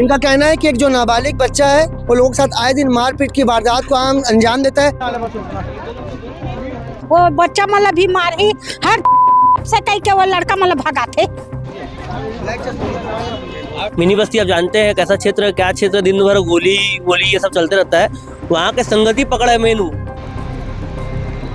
इनका कहना है कि एक जो नाबालिग बच्चा है वो लोगों के साथ आए दिन मारपीट की वारदात को आम अंजाम देता है। वो बच्चा मतलब भी मारी हर से कहीं के वो लड़का मतलब भगा थे। मिनी बस्ती आप जानते हैं कैसा क्षेत्र है, क्या क्षेत्र, दिन भर गोली गोली ये सब चलते रहता है। वहाँ के संगति पकड़ा है मेनू।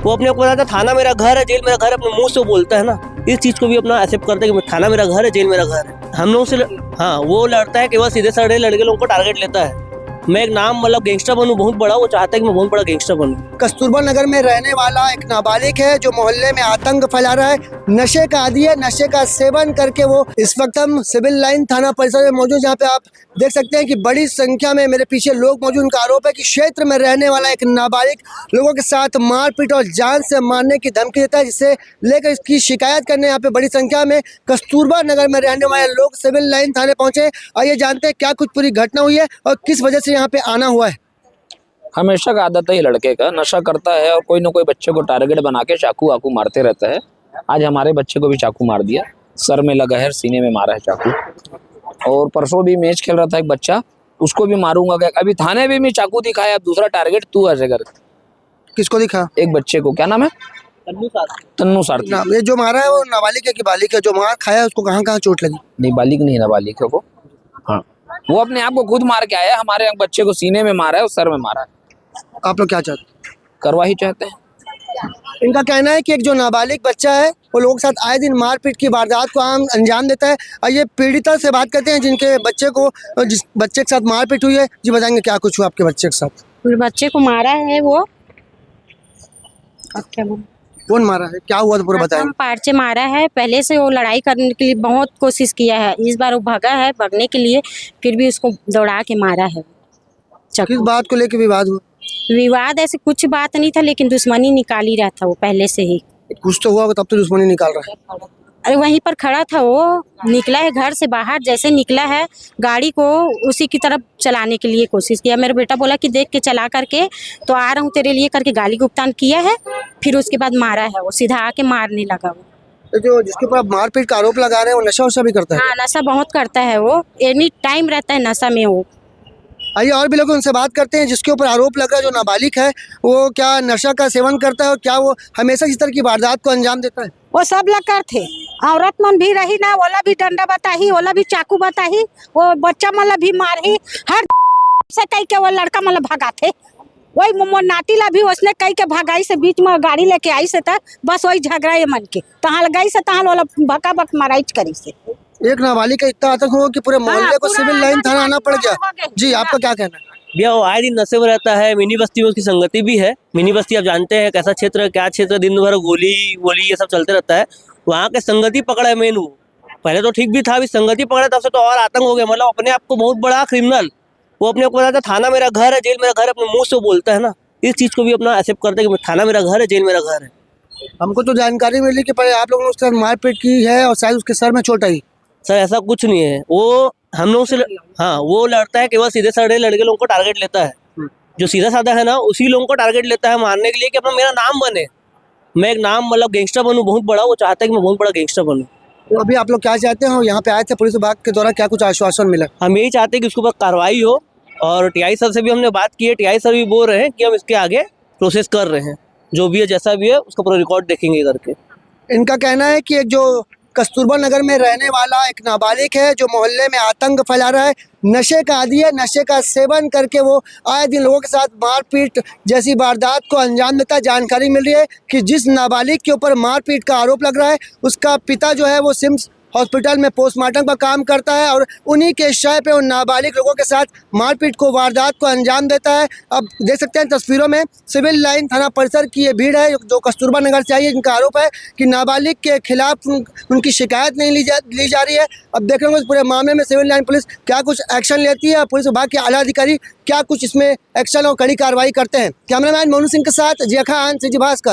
वो अपने को बताता थाना मेरा घर है, जेल मेरा घर है, अपने मुंह से बोलता है ना। इस चीज को भी अपना एक्सेप्ट करते हैं कि थाना मेरा घर है, जेल मेरा घर है। हम लोग से हाँ वो लड़ता है कि वह सीधे साधे लड़के लोगों को टारगेट लेता है। मैं एक नाम मतलब गैंगस्टर बनूं बहुत बड़ा, वो चाहता है कि मैं बहुत बड़ा गैंगस्टर बनूं। कस्तूरबा नगर में रहने वाला एक नाबालिग है जो मोहल्ले में आतंक फैला रहा है, नशे का आदी है, नशे का सेवन करके वो इस वक्त हम सिविल लाइन थाना परिसर में मौजूद, जहाँ पे आप देख सकते हैं कि बड़ी संख्या में मेरे पीछे लोग मौजूद। उनका आरोप है कि क्षेत्र में रहने वाला एक नाबालिग लोगों के साथ मारपीट और जान से मारने की धमकी देता है, जिससे लेकर इसकी शिकायत करने यहाँ पे बड़ी संख्या में कस्तूरबा नगर में रहने वाले लोग सिविल लाइन थाने पहुंचे। आइए जानते हैं क्या कुछ पूरी घटना हुई है और किस वजह से यहाँ पे आना हुआ है। हमेशा का आदत है ये लड़के का, नशा करता है और कोई ना कोई बच्चे को टारगेट बना के चाकू वाकू मारते रहता है। आज हमारे बच्चे को भी चाकू मार दिया, सर में लगा है, सीने में मारा है चाकू। और परसों भी मैच खेल रहा था एक बच्चा, उसको भी मारूंगा क्या। अभी थाने भी चाकू दिखाया, अब दूसरा टारगेट तू ऐसे कर। किसको दिखा? एक बच्चे को, क्या नाम है, तन्नू सारथी। ये जो मारा है वो नाबालिग है कि बालिग है? जो मार खाया है उसको कहाँ कहाँ चोट लगी? नहीं बालिग नहीं, नाबालिग है वो। हाँ वो अपने आप को खुद मार के आया, हमारे बच्चे को सीने में मारा है और सर में मारा है। आप लोग क्या चाहते? करवाही चाहते हैं। इनका कहना है कि एक जो नाबालिग बच्चा है वो लोगों के साथ आए दिन मारपीट की वारदात को आम अंजाम देता है। आइए पीड़िता से बात करते हैं जिनके बच्चे को, जिस बच्चे के साथ मारपीट हुई है। जी बताएंगे क्या कुछ हुआ आपके बच्चे के साथ? मेरे बच्चे को मारा है वो। अब क्या बोलूं? कौन मारा है, क्या हुआ तो पूरा बताएंगे। पार्चे मारा है, पहले से वो लड़ाई करने के लिए बहुत कोशिश किया है। इस बार वो भागा है, भागने के लिए फिर भी उसको दौड़ा के मारा है। किस बात को लेकर विवाद हुआ? विवाद ऐसे कुछ बात नहीं था, लेकिन दुश्मनी निकाल ही रहा था वो पहले से ही। कुछ तो हुआ तब तो दुश्मनी निकाल रहा है। अरे वहीं पर खड़ा था वो, निकला है घर से बाहर, जैसे निकला है गाड़ी को उसी की तरफ चलाने के लिए कोशिश किया। मेरा बेटा बोला कि देख के चला करके तो आ रहा हूँ तेरे लिए करके गाली गुप्तान किया है, फिर उसके बाद मारा है। वो सीधा आके मारने लगा वो। तो जो जिसके ऊपर आप मारपीट का आरोप लगा रहे हैं वो नशा वशा भी करता है? हाँ नशा बहुत करता है वो, एनी टाइम रहता है नशा में वो। आइए और भी लोग उनसे बात करते हैं जिसके ऊपर आरोप लगा, जो नाबालिग है वो क्या नशा का सेवन करता है और क्या वो हमेशा इस तरह की वारदात को अंजाम देता है? वो सब लग थे, औरत मन भी रही ना, ओला भी डंडा बताही, ओला भी चाकू बताही, वो बच्चा मतलब भी मारी हर से कहीं के वो लड़का मतलब भगा थे। वही मोमो नाटीला भी उसने कहीं के भगाई से बीच में गाड़ी लेके आई से था, बस वही झगड़ा ये मन के तहाँ लगाई से तहाँ वाला भका भक माराइच करी से। एक नाबालिग का इतना आतंक हुआ कि पूरे मोहल्ले को सिविल लाइन थाना आना पड़ गया। जी आपका क्या कहना है? भैया वो आए दिन नशे में रहता है, मिनी बस्ती में उसकी संगति भी है। मिनी बस्ती आप जानते हैं कैसा क्षेत्र है, क्या क्षेत्र, दिन भर गोली गोली ये सब चलते रहता है। वहाँ के संगति पकड़ा है मेनू। पहले तो ठीक भी था, अभी संगति पकड़ा तब से तो और आतंक हो गया। मतलब अपने आप को बहुत बड़ा क्रिमिनल। वो अपने को बताता थाना मेरा घर है, जेल मेरा घर है, अपने मुंह से बोलता है ना। इस चीज को भी अपना एक्सेप्ट करते हैं कि थाना मेरा घर है, जेल मेरा घर है। हमको तो जानकारी मिली कि पहले आप लोगों ने उसके साथ मारपीट की है और शायद उसके सर में चोट आई। सर ऐसा कुछ नहीं है, वो हम लोग से हाँ वो लड़ता है कि वह सीधे साधे लड़के लोगों को टारगेट लेता है। जो सीधा साधा है ना उसी लोगों को टारगेट लेता है मारने के लिए कि अपना मेरा नाम बने, मैं एक नाम मतलब गैंगस्टर बनूं बहुत बड़ा। वो चाहता है कि मैं बहुत बड़ा गैंगस्टर बनूं। तो अभी आप लोग क्या चाहते हो? यहाँ पे आए थे पुलिस विभाग के द्वारा, क्या कुछ आश्वासन मिला? हम यही चाहते हैं कि उसके ऊपर कार्रवाई हो। और टीआई सर से भी हमने बात की है, टीआई सर भी बोल रहे हैं कि हम इसके आगे प्रोसेस कर रहे हैं, जो भी है जैसा भी है उसका पूरा रिकॉर्ड देखेंगे करके। इनका कहना है कि एक जो कस्तूरबा नगर में रहने वाला एक नाबालिग है जो मोहल्ले में आतंक फैला रहा है, नशे का आदी है, नशे का सेवन करके वो आए दिन लोगों के साथ मारपीट जैसी वारदात को अंजाम देता है। जानकारी मिल रही है कि जिस नाबालिग के ऊपर मारपीट का आरोप लग रहा है उसका पिता जो है वो सिम्स हॉस्पिटल में पोस्टमार्टम का काम करता है और उन्हीं के शय पे उन नाबालिग लोगों के साथ मारपीट को वारदात को अंजाम देता है। अब देख सकते हैं तस्वीरों में सिविल लाइन थाना परिसर की ये भीड़ है जो कस्तूरबा नगर से आई है, जिनका आरोप है कि नाबालिग के खिलाफ उनकी शिकायत नहीं ली जा रही है। अब देख रहे हैं इस पूरे मामले में सिविल लाइन पुलिस क्या कुछ एक्शन लेती है, पुलिस विभाग के आला अधिकारी क्या कुछ इसमें एक्शन और कड़ी कार्रवाई करते हैं। कैमरामैन मोनू सिंह के साथ जिया खान, सिटी भास्कर।